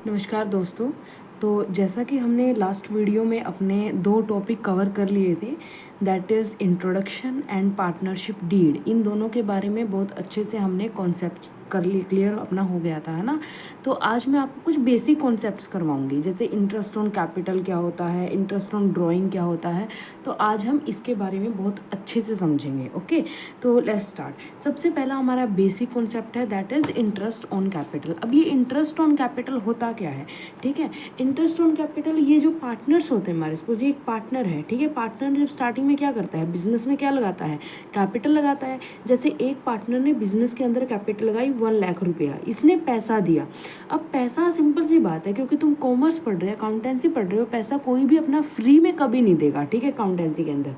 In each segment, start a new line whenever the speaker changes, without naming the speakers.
नमस्कार दोस्तों। तो जैसा कि हमने लास्ट वीडियो में अपने 2 टॉपिक कवर कर लिए थे, that is introduction and partnership deed. इन दोनों के बारे में बहुत अच्छे से हमने कॉन्सेप्ट कर लिए, क्लियर अपना हो गया था, है ना। तो आज मैं आपको कुछ बेसिक कॉन्सेप्ट्स करवाऊंगी, जैसे इंटरेस्ट ऑन कैपिटल क्या होता है, इंटरेस्ट ऑन ड्राइंग क्या होता है। तो आज हम इसके बारे में बहुत अच्छे से समझेंगे। ओके, तो लेट्स स्टार्ट। सबसे पहला हमारा बेसिक कॉन्सेप्ट है, that is interest on capital. अब ये इंटरेस्ट ऑन कैपिटल होता क्या है, ठीक है। इंटरेस्ट ऑन कैपिटल, ये जो पार्टनर्स होते हैं हमारे, सपोज ये एक पार्टनर है, ठीक है। पार्टनर जब स्टार्टिंग में क्या करता है, बिजनेस में क्या लगाता है, कैपिटल लगाता है। जैसे एक पार्टनर ने बिजनेस के अंदर कैपिटल लगाई 1 लाख रुपया, इसने पैसा दिया। अब पैसा सिंपल सी बात है, क्योंकि तुम कॉमर्स पढ़ रहे हो, अकाउंटेंसी पढ़ रहे हो, पैसा कोई भी अपना फ्री में कभी नहीं देगा, ठीक है, अकाउंटेंसी के अंदर।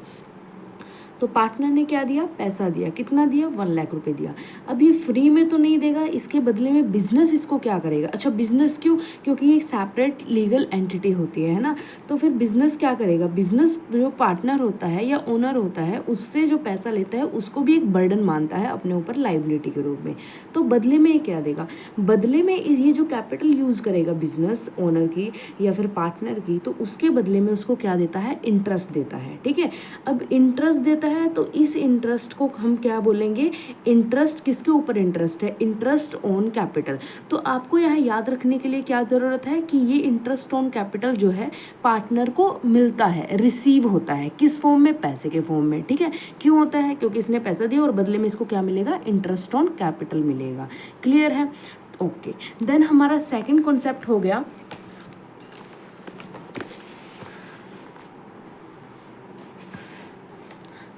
तो पार्टनर ने क्या दिया, पैसा दिया। कितना दिया, 1 लाख रुपए दिया। अब ये फ्री में तो नहीं देगा, इसके बदले में बिजनेस इसको क्या करेगा। अच्छा, बिजनेस क्यों, क्योंकि ये सेपरेट लीगल एंटिटी होती है ना। तो फिर बिजनेस क्या करेगा, बिजनेस जो पार्टनर होता है या ओनर होता है, उससे जो पैसा लेता है उसको भी एक बर्डन मानता है अपने ऊपर, लाइबिलिटी के रूप में। तो बदले में ये क्या देगा, बदले में ये जो कैपिटल यूज करेगा बिजनेस ओनर की या फिर पार्टनर की, तो उसके बदले में उसको क्या देता है, इंटरेस्ट देता है, ठीक है। अब इंटरेस्ट देता है, तो इस इंटरेस्ट को हम क्या बोलेंगे, इंटरेस्ट किसके ऊपर इंटरेस्ट है, इंटरेस्ट ऑन कैपिटल। तो आपको यहाँ याद रखने के लिए क्या ज़रूरत है कि ये इंटरेस्ट ऑन कैपिटल जो है पार्टनर को मिलता है, रिसीव होता है, किस फॉर्म में, पैसे के फॉर्म में, ठीक है। क्यों होता है, क्योंकि इसने पैसा दिया और बदले में इसको क्या मिलेगा, इंटरेस्ट ऑन कैपिटल मिलेगा। क्लियर है, ओके। देन हमारा सेकेंड कॉन्सेप्ट हो गया,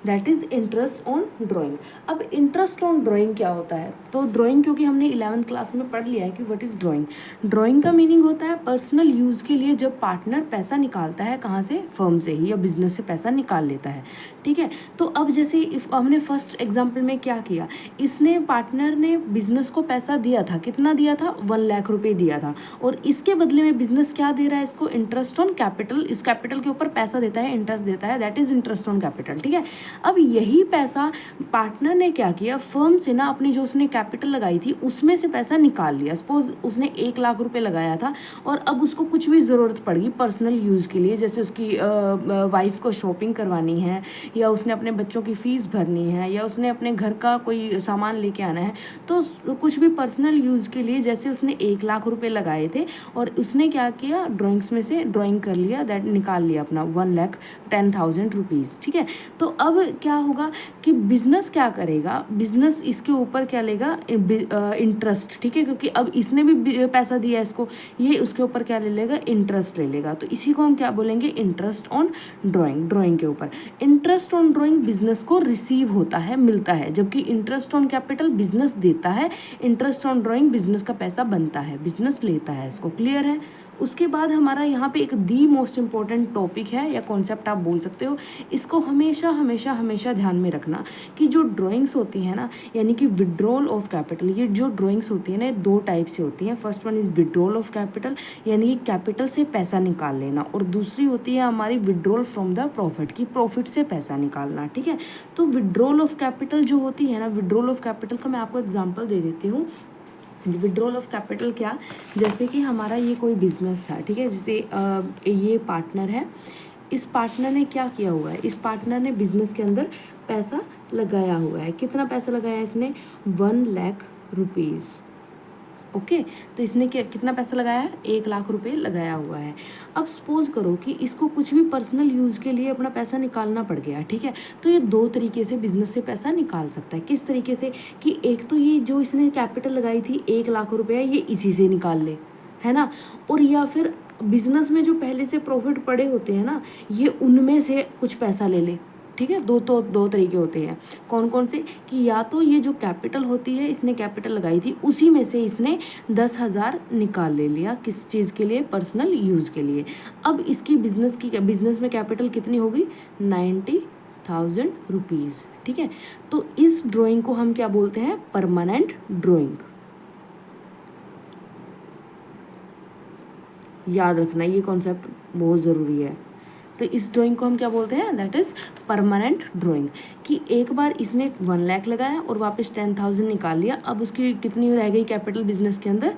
that is interest on drawing. अब इंटरेस्ट ऑन ड्राइंग क्या होता है, तो ड्राइंग क्योंकि हमने 11th क्लास में पढ़ लिया है कि व्हाट इज़ ड्राइंग। ड्राइंग का मीनिंग होता है पर्सनल यूज़ के लिए, जब पार्टनर पैसा निकालता है, कहाँ से, फर्म से ही या बिजनेस से पैसा निकाल लेता है, ठीक है। तो अब जैसे हमने फर्स्ट एग्जाम्पल में क्या किया, इसने पार्टनर ने बिजनेस को पैसा दिया था, कितना दिया था, 1 लाख रुपए दिया था, और इसके बदले में बिजनेस क्या दे रहा है इसको, इंटरेस्ट ऑन कैपिटल। इस कैपिटल के ऊपर पैसा देता है, इंटरेस्ट देता है, that is interest on capital, ठीक है। अब यही पैसा पार्टनर ने क्या किया, फर्म से ना अपनी जो उसने कैपिटल लगाई थी उसमें से पैसा निकाल लिया। सपोज उसने 1 लाख रुपए लगाया था और अब उसको कुछ भी ज़रूरत पड़ गई पर्सनल यूज़ के लिए, जैसे उसकी वाइफ को शॉपिंग करवानी है, या उसने अपने बच्चों की फ़ीस भरनी है, या उसने अपने घर का कोई सामान लेके आना है, तो कुछ भी पर्सनल यूज़ के लिए, जैसे उसने 1 लाख रुपए लगाए थे और उसने क्या किया, ड्राइंग्स में से ड्राइंग कर लिया, दैट निकाल लिया अपना 1,10,000 रुपीज़, ठीक है। तो अब क्या होगा कि बिजनेस क्या करेगा, बिजनेस इसके ऊपर क्या लेगा, इंटरेस्ट, ठीक है, क्योंकि अब इसने भी पैसा दिया इसको, ये उसके ऊपर क्या ले लेगा, इंटरेस्ट ले लेगा। तो इसी को हम क्या बोलेंगे, इंटरेस्ट ऑन ड्राइंग। ड्राइंग के ऊपर इंटरेस्ट ऑन ड्राइंग बिजनेस को रिसीव होता है, मिलता है, जबकि इंटरेस्ट ऑन कैपिटल बिजनेस देता है, इंटरेस्ट ऑन ड्राइंग बिजनेस का पैसा बनता है, बिजनेस लेता है इसको। क्लियर है। उसके बाद हमारा यहाँ पे एक दी मोस्ट इम्पॉर्टेंट टॉपिक है या कॉन्सेप्ट आप बोल सकते हो, इसको हमेशा हमेशा हमेशा ध्यान में रखना कि जो ड्राइंग्स होती हैं ना, यानी कि विड्रॉल ऑफ कैपिटल, ये जो ड्राइंग्स होती है ना, 2 टाइप से होती हैं। First one is withdrawal of capital, यानी कि कैपिटल से पैसा निकाल लेना, और दूसरी होती है हमारी विड्रॉल फ्रॉम द प्रॉफिट, की प्रॉफिट से पैसा निकालना, ठीक है। तो विड्रॉल ऑफ कैपिटल जो होती है ना, विड्रॉल ऑफ कैपिटल का मैं आपको एग्जाम्पल दे देती हूँ। विड्रॉल ऑफ कैपिटल क्या, जैसे कि हमारा ये कोई बिजनेस था, ठीक है, जैसे ये पार्टनर है, इस पार्टनर ने क्या किया हुआ है, इस पार्टनर ने बिजनेस के अंदर पैसा लगाया हुआ है। कितना पैसा लगाया इसने, 1 लाख रुपीज़, ओके। तो इसने क्या, कितना पैसा लगाया है, 1 लाख रुपए लगाया हुआ है। अब सपोज करो कि इसको कुछ भी पर्सनल यूज़ के लिए अपना पैसा निकालना पड़ गया, ठीक है। तो ये 2 तरीके से बिजनेस से पैसा निकाल सकता है। किस तरीके से, कि एक तो ये जो इसने कैपिटल लगाई थी 1 लाख रुपया, ये इसी से निकाल ले, है ना, और या फिर बिजनेस में जो पहले से प्रॉफिट पड़े होते हैं ना, ये उनमें से कुछ पैसा ले ले, ठीक है। दो तरीके होते हैं। कौन कौन से, कि या तो ये जो कैपिटल होती है, इसने कैपिटल लगाई थी, उसी में से इसने 10,000 निकाल ले लिया, किस चीज़ के लिए, पर्सनल यूज़ के लिए। अब इसकी बिजनेस में कैपिटल कितनी होगी, 90,000 रुपीज़, ठीक है। तो इस ड्राइंग को हम क्या बोलते हैं, परमानेंट ड्राइंग। याद रखना, ये कॉन्सेप्ट बहुत ज़रूरी है। तो इस ड्राइंग को हम क्या बोलते हैं, दैट इज़ परमानेंट ड्राइंग। कि एक बार इसने 1 लाख लगाया और वापस 10,000 निकाल लिया, अब उसकी कितनी रह गई कैपिटल बिजनेस के अंदर,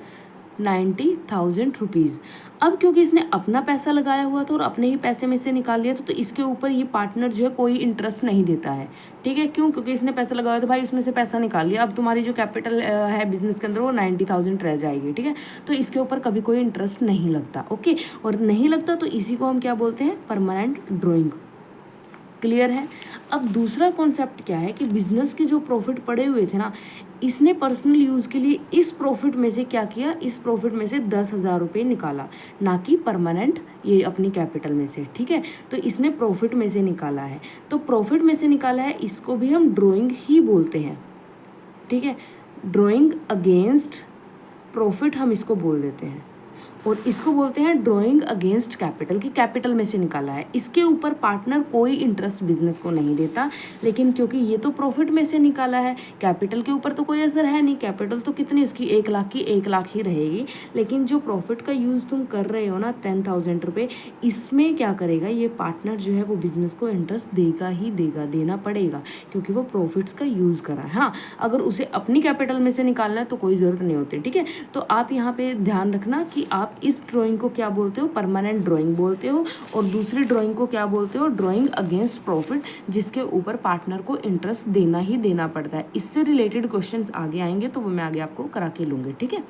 90,000 रुपीज़। अब क्योंकि इसने अपना पैसा लगाया हुआ था और अपने ही पैसे में से निकाल लिया था, तो इसके ऊपर ये पार्टनर जो है कोई इंटरेस्ट नहीं देता है। ठीक है, क्यों? क्योंकि इसने पैसा लगाया था भाई, उसमें से पैसा निकाल लिया, अब तुम्हारी जो कैपिटल है बिजनेस के अंदर वो 90,000 रह जाएगी। ठीक है, तो इसके ऊपर कभी कोई इंटरेस्ट नहीं लगता। ओके, और नहीं लगता तो इसी को हम क्या बोलते हैं? Permanent drawing. क्लियर है? अब दूसरा कॉन्सेप्ट क्या है कि बिजनेस के जो प्रॉफिट पड़े हुए थे ना, इसने पर्सनल यूज़ के लिए इस प्रॉफिट में से क्या किया? इस प्रॉफिट में से 10,000 रुपये निकाला, ना कि परमानेंट ये अपनी कैपिटल में से। ठीक है, तो इसने प्रॉफिट में से निकाला है, तो प्रॉफिट में से निकाला है, इसको भी हम ड्राइंग ही बोलते हैं। ठीक है, ड्राइंग अगेंस्ट प्रॉफिट हम इसको बोल देते हैं, और इसको बोलते हैं ड्राइंग अगेंस्ट कैपिटल, की कैपिटल में से निकाला है। इसके ऊपर पार्टनर कोई इंटरेस्ट बिजनेस को नहीं देता, लेकिन क्योंकि ये तो प्रॉफिट में से निकाला है, कैपिटल के ऊपर तो कोई असर है नहीं, कैपिटल तो कितनी इसकी 1 लाख की 1 लाख ही रहेगी, लेकिन जो प्रॉफिट का यूज़ तुम कर रहे हो ना 10,000 रुपये, इसमें क्या करेगा ये पार्टनर जो है वो बिजनेस को इंटरेस्ट देगा ही देगा, देना पड़ेगा, क्योंकि वो प्रॉफिट्स का यूज़ करा है। हाँ, अगर उसे अपनी कैपिटल में से निकालना है तो कोई ज़रूरत नहीं होती। ठीक है, तो आप यहाँ पे ध्यान रखना कि आप इस ड्राइंग को क्या बोलते हो? परमानेंट ड्राइंग बोलते हो, और दूसरी ड्राइंग को क्या बोलते हो? ड्राइंग अगेंस्ट प्रॉफिट, जिसके ऊपर पार्टनर को इंटरेस्ट देना ही देना पड़ता है। इससे रिलेटेड क्वेश्चंस आगे आएंगे तो वो मैं आगे आपको करा के लूँगी। ठीक है,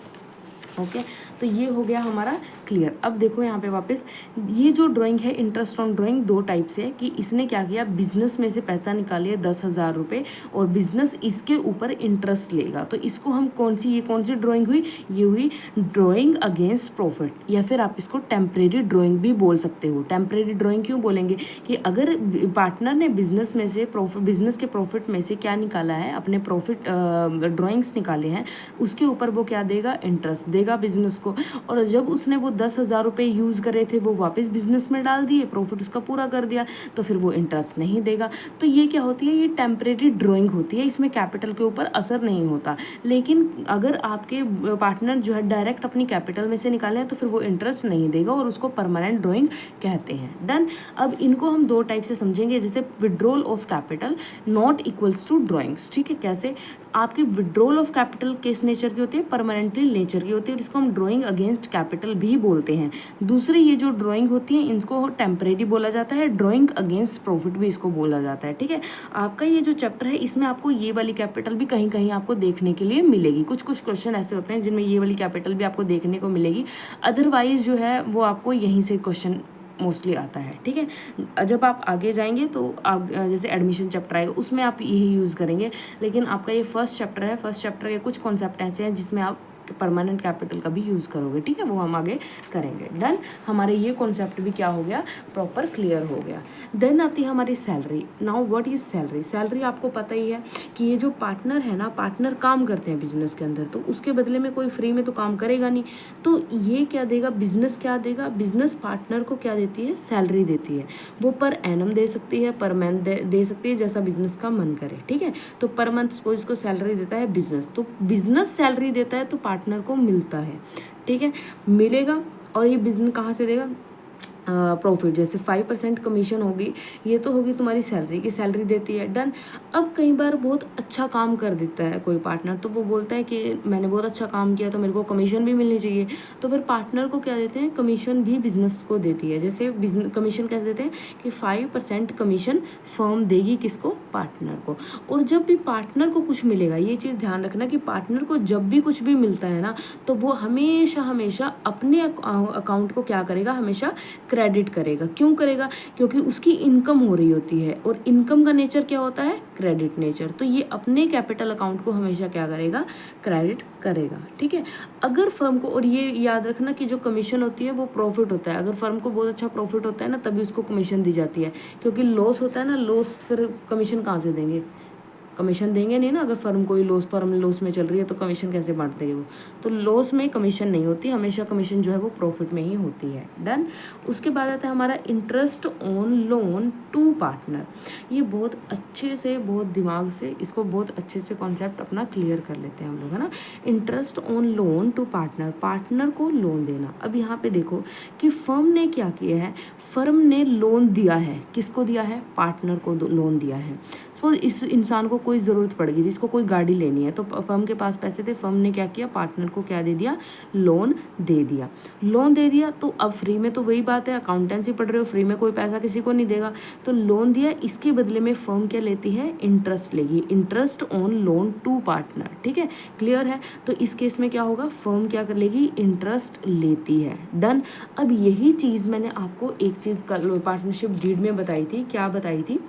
ओके, तो ये हो गया हमारा क्लियर। अब देखो यहाँ पे वापस, ये जो ड्राइंग है इंटरेस्ट ऑन ड्राइंग 2 टाइप से है, कि इसने क्या किया? बिजनेस में से पैसा निकालिए 10,000 रुपये, और बिजनेस इसके ऊपर इंटरेस्ट लेगा, तो इसको हम कौन सी ड्राइंग हुई? ये हुई ड्राइंग अगेंस्ट प्रॉफिट, या फिर आप इसको टेम्परेरी ड्राइंग भी बोल सकते हो। टेम्परेरी ड्राइंग क्यों बोलेंगे? कि अगर पार्टनर ने बिजनेस में से बिजनेस के प्रॉफिट में से क्या निकाला है? अपने प्रॉफिट ड्राइंग्स निकाले हैं, उसके ऊपर वो क्या देगा? इंटरेस्ट देगा बिजनेस को। और जब उसने वो 10,000 रुपये यूज़ करे थे, वो वापस बिजनेस में डाल दिए, प्रॉफिट उसका पूरा कर दिया, तो फिर वो इंटरेस्ट नहीं देगा। तो ये क्या होती है? ये टेम्परेरी ड्राइंग होती है, इसमें कैपिटल के ऊपर असर नहीं होता। लेकिन अगर आपके पार्टनर जो है डायरेक्ट अपनी कैपिटल में से निकाले हैं, तो फिर वो इंटरेस्ट नहीं देगा, और उसको परमानेंट ड्राइंग कहते हैं। डन। अब इनको हम 2 टाइप से समझेंगे, जैसे withdrawal of capital not equals to drawings. ठीक है, कैसे? आपकी विड्रॉल ऑफ कैपिटल किस नेचर की होती है? परमानेंटली नेचर की होती है, और इसको हम ड्राइंग अगेंस्ट कैपिटल भी बोलते हैं। दूसरी ये जो ड्राइंग होती है, इनको टेम्परेरी बोला जाता है, ड्राइंग अगेंस्ट प्रॉफिट भी इसको बोला जाता है। ठीक है, आपका ये जो चैप्टर है, इसमें आपको ये वाली कैपिटल भी कहीं कहीं आपको देखने के लिए मिलेगी। कुछ कुछ क्वेश्चन ऐसे होते हैं जिनमें ये वाली कैपिटल भी आपको देखने को मिलेगी, अदरवाइज जो है वो आपको यहीं से क्वेश्चन मोस्टली आता है। ठीक है, जब आप आगे जाएंगे तो आप जैसे एडमिशन चैप्टर आएगा उसमें आप यही यूज़ करेंगे, लेकिन आपका ये फर्स्ट चैप्टर है, फर्स्ट चैप्टर के कुछ कॉन्सेप्ट ऐसे हैं जिसमें आप परमानेंट कैपिटल का भी यूज़ करोगे। ठीक है, वो हम आगे करेंगे। डन। हमारे ये कॉन्सेप्ट भी क्या हो गया? प्रॉपर क्लियर हो गया। देन आती है हमारी salary. Now what is salary? Salary आपको पता ही है कि ये जो पार्टनर है ना, पार्टनर काम करते हैं बिजनेस के अंदर, तो उसके बदले में कोई फ्री में तो काम करेगा नहीं, तो ये क्या देगा? बिजनेस क्या देगा? बिजनेस पार्टनर को क्या देती है? सैलरी देती है। वो पर एनम दे सकती है, पर मंथ दे सकती है, जैसा बिजनेस का मन करे। ठीक है, तो पर मंथ सपोज इसको सैलरी देता है बिजनेस, तो बिजनेस सैलरी देता है तो पार्टनर को मिलता है। ठीक है, मिलेगा, और ये बिजनेस कहाँ से देगा? प्रॉफिट, जैसे 5% कमीशन होगी, ये तो होगी तुम्हारी सैलरी की, सैलरी देती है। डन। अब कई बार बहुत अच्छा काम कर देता है कोई पार्टनर, तो वो बोलता है कि मैंने बहुत अच्छा काम किया तो मेरे को कमीशन भी मिलनी चाहिए, तो फिर पार्टनर को क्या देते हैं? कमीशन भी बिजनेस को देती है। जैसे कमीशन कैसे देते हैं कि 5% कमीशन फर्म देगी किसको? पार्टनर को। और जब भी पार्टनर को कुछ मिलेगा, ये चीज़ ध्यान रखना कि पार्टनर को जब भी कुछ भी मिलता है ना, तो वो हमेशा हमेशा अपने अकाउंट को क्या करेगा? हमेशा क्रेडिट करेगा। क्यों करेगा? क्योंकि उसकी इनकम हो रही होती है, और इनकम का नेचर क्या होता है? Credit nature. तो ये अपने कैपिटल अकाउंट को हमेशा क्या करेगा? क्रेडिट करेगा। ठीक है, अगर फर्म को, और ये याद रखना कि जो कमीशन होती है वो प्रॉफिट होता है, अगर फर्म को बहुत अच्छा प्रॉफिट होता है ना, तभी उसको कमीशन दी जाती है, क्योंकि लॉस होता है ना, लॉस फिर कमीशन कहाँ से देंगे? कमीशन देंगे नहीं ना। अगर फर्म लॉस में चल रही है तो कमीशन कैसे बांट देंगे वो? तो लॉस में कमीशन नहीं होती, हमेशा कमीशन जो है वो प्रॉफिट में ही होती है। डन। उसके बाद आता है हमारा interest on loan to partner. ये बहुत अच्छे से, बहुत दिमाग से, इसको बहुत अच्छे से कॉन्सेप्ट अपना क्लियर कर लेते हैं हम लोग, है ना। Interest on loan to partner, partner को लोन देना। अब यहाँ पे देखो कि फर्म ने क्या किया है, फर्म ने लोन दिया है, किसको दिया है? पार्टनर को लोन दिया है। सपोज इस इंसान को कोई ज़रूरत पड़ गई थी, इसको कोई गाड़ी लेनी है, तो फर्म के पास पैसे थे, फर्म ने क्या किया, पार्टनर को क्या दे दिया, लोन दे दिया। लोन दे दिया तो अब फ्री में, तो वही बात है, अकाउंटेंसी पढ़ रहे हो, फ्री में कोई पैसा किसी को नहीं देगा, तो लोन दिया, इसके बदले में फर्म क्या लेती है, इंटरेस्ट लेगी, interest on loan to partner. ठीक है, क्लियर है। तो इस केस में क्या होगा, फर्म क्या कर लेगी, इंटरेस्ट लेती है। डन। अब यही चीज़ मैंने आपको एक चीज़ कल पार्टनरशिप डीड में बताई थी, क्या बताई थी,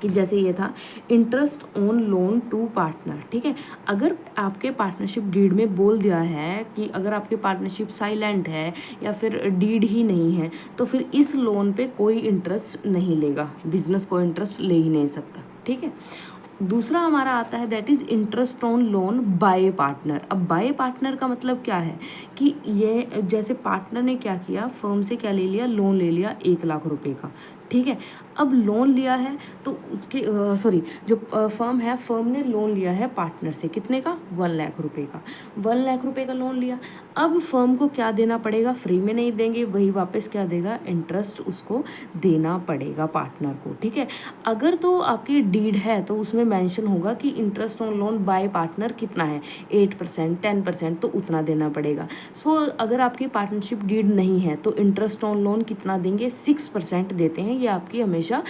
कि जैसे ये था interest on loan to partner. ठीक है, अगर आपके पार्टनरशिप डीड में बोल दिया है कि अगर आपके पार्टनरशिप साइलेंट है या फिर डीड ही नहीं है, तो फिर इस लोन पे कोई इंटरेस्ट नहीं लेगा, बिजनेस को इंटरेस्ट ले ही नहीं सकता। ठीक है, दूसरा हमारा आता है that is interest on loan by partner. अब बाय पार्टनर का मतलब क्या है कि ये जैसे पार्टनर ने क्या किया, फर्म से क्या ले लिया, लोन ले लिया 1 लाख रुपए का। ठीक है, अब लोन लिया है तो उसके सॉरी जो फर्म है, फर्म ने लोन लिया है पार्टनर से, कितने का, 1 लाख रुपए का। 1 लाख रुपए का लोन लिया। अब फर्म को क्या देना पड़ेगा, फ्री में नहीं देंगे, वही वापस क्या देगा, इंटरेस्ट उसको देना पड़ेगा पार्टनर को। ठीक है, अगर तो आपकी डीड है तो उसमें मेंशन होगा कि interest on loan by partner कितना है, 8%, 10%, तो उतना देना पड़ेगा। सो अगर आपकी पार्टनरशिप डीड नहीं है तो इंटरेस्ट ऑन लोन कितना देंगे, 6% देते हैं, ये आपकी हमेशा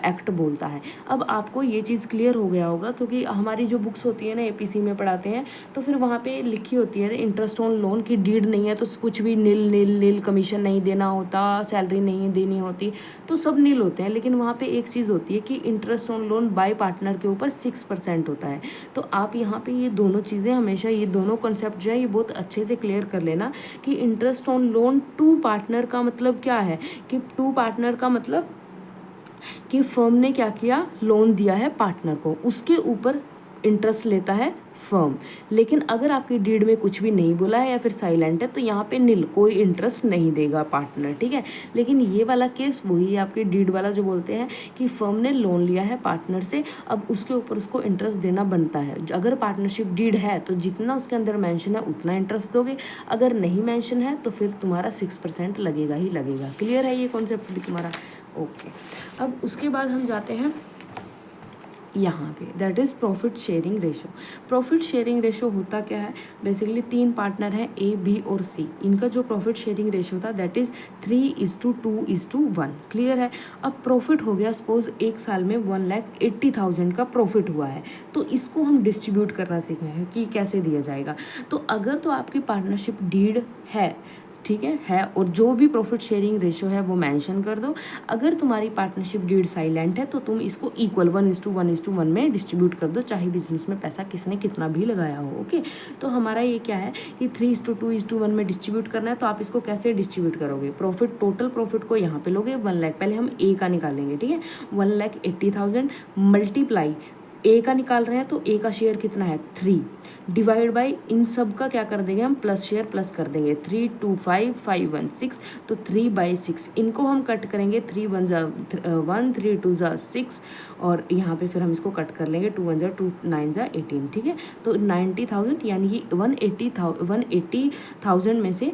एक्ट बोलता है। अब आपको ये चीज़ क्लियर हो गया होगा, क्योंकि हमारी जो बुक्स होती है ना, एपीसी में पढ़ाते हैं, तो फिर वहाँ पे लिखी होती है इंटरेस्ट ऑन लोन की डीड नहीं है तो कुछ भी नील नील नील, कमीशन नहीं देना होता, सैलरी नहीं देनी होती, तो सब नील होते हैं। लेकिन वहाँ पे एक चीज़ होती है कि interest on loan by partner के ऊपर 6% होता है। तो आप यहाँ पे ये दोनों चीज़ें हमेशा, ये दोनों कॉन्सेप्ट जो है ये बहुत अच्छे से क्लियर कर लेना कि interest on loan to partner का मतलब क्या है, कि टू पार्टनर का मतलब कि फर्म ने क्या किया, लोन दिया है पार्टनर को, उसके ऊपर इंटरेस्ट लेता है फर्म। लेकिन अगर आपकी डीड में कुछ भी नहीं बोला है या फिर साइलेंट है तो यहाँ पे नील, कोई इंटरेस्ट नहीं देगा पार्टनर। ठीक है, लेकिन ये वाला केस वही है आपकी डीड वाला जो बोलते हैं कि फर्म ने लोन लिया है पार्टनर से, अब उसके ऊपर उसको इंटरेस्ट देना बनता है। अगर पार्टनरशिप डीड है तो जितना उसके अंदर मेंशन है उतना इंटरेस्ट दोगे, अगर नहीं मेंशन है तो फिर तुम्हारा 6% लगेगा ही लगेगा। क्लियर है ये कॉन्सेप्ट भी तुम्हारा? ओके, अब उसके बाद हम जाते हैं यहाँ पे, that is profit sharing ratio. Profit sharing ratio होता क्या है, बेसिकली 3 पार्टनर हैं ए, बी और सी, इनका जो प्रॉफिट शेयरिंग रेशो होता है दैट इज़ 3:2:1। क्लियर है। अब प्रॉफिट हो गया, सपोज एक साल में 1,80,000 का प्रॉफिट हुआ है, तो इसको हम डिस्ट्रीब्यूट करना सीखे हैं कि कैसे दिया जाएगा। तो अगर तो आपकी पार्टनरशिप डीड है, ठीक है, और जो भी प्रॉफिट शेयरिंग रेशो है वो मेंशन कर दो। अगर तुम्हारी पार्टनरशिप डीड साइलेंट है तो तुम इसको इक्वल 1:1:1 में डिस्ट्रीब्यूट कर दो, चाहे बिजनेस में पैसा किसने कितना भी लगाया हो। ओके, तो हमारा ये क्या है कि 3:2:1 में डिस्ट्रीब्यूट करना है। तो आप इसको कैसे डिस्ट्रीब्यूट करोगे, प्रॉफिट, टोटल प्रॉफिट को यहाँ पे लोगे 1 लाख, पहले हम ए का निकालेंगे। ठीक है, 1,80,000 मल्टीप्लाई, ए का निकाल रहे हैं तो ए का शेयर कितना है, 3, डिवाइड बाई इन सब का क्या कर देंगे हम, प्लस शेयर प्लस कर देंगे, 3, 2, 5, 5, 1, 6, तो 3/6। इनको हम कट करेंगे, 3 1 जा 1, 3 2 जा 6, और यहाँ पे फिर हम इसको कट कर लेंगे, 2 1 जा 2, 9 जा 18। ठीक है, तो 90,000 यानी कि 180,000 में से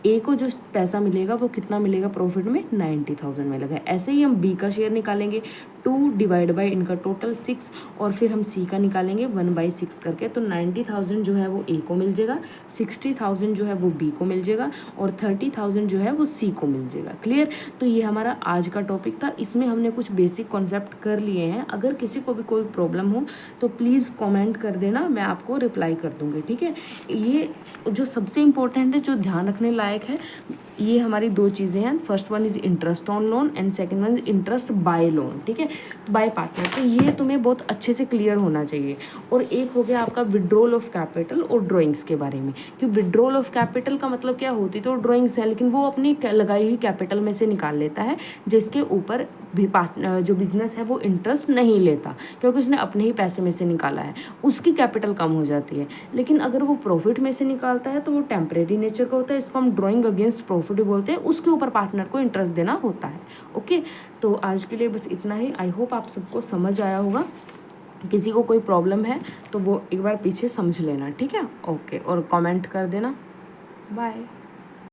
ए को जो पैसा मिलेगा वो कितना मिलेगा प्रॉफिट में, 90,000 मिलेगा। ऐसे ही हम बी का शेयर निकालेंगे, 2 डिवाइड बाई इनका टोटल 6, और फिर हम सी का निकालेंगे 1/6 करके। तो 90,000 जो है वो ए को मिल जाएगा, 60,000 जो है वो बी को मिल जाएगा, और 30,000 जो है वो सी को मिल जाएगा। क्लियर। तो ये हमारा आज का टॉपिक था, इसमें हमने कुछ बेसिक कॉन्सेप्ट कर लिए हैं। अगर किसी को भी कोई प्रॉब्लम हो तो प्लीज़ कॉमेंट कर देना, मैं आपको रिप्लाई कर दूँगी। ठीक है, ये जो सबसे इम्पोर्टेंट है, जो ध्यान रखने लायक है, ये हमारी 2 चीज़ें हैं। First one is interest on loan and second one is interest by loan. ठीक है, बाय पार्टनर। तो ये तुम्हें बहुत अच्छे से क्लियर होना चाहिए। और एक हो गया आपका विड्रॉल ऑफ कैपिटल और ड्राइंग्स के बारे में, कि विड्रॉल ऑफ कैपिटल का मतलब क्या होती, तो ड्राइंग्स है लेकिन वो अपनी लगाई हुई कैपिटल में से निकाल लेता है, जिसके ऊपर भी पार्टनर जो बिजनेस है वो इंटरेस्ट नहीं लेता, क्योंकि उसने अपने ही पैसे में से निकाला है, उसकी कैपिटल कम हो जाती है। लेकिन अगर वो प्रॉफिट में से निकालता है तो वो टेम्परेरी नेचर का होता है, इसको हम ड्राइंग अगेंस्ट प्रॉफिट बोलते हैं, उसके ऊपर पार्टनर को इंटरेस्ट देना होता है। ओके, तो आज के लिए बस इतना ही। आई होप आप सबको समझ आया होगा। किसी को कोई प्रॉब्लम है तो वो एक बार पीछे समझ लेना। ठीक है, ओके, और कमेंट कर देना। बाय।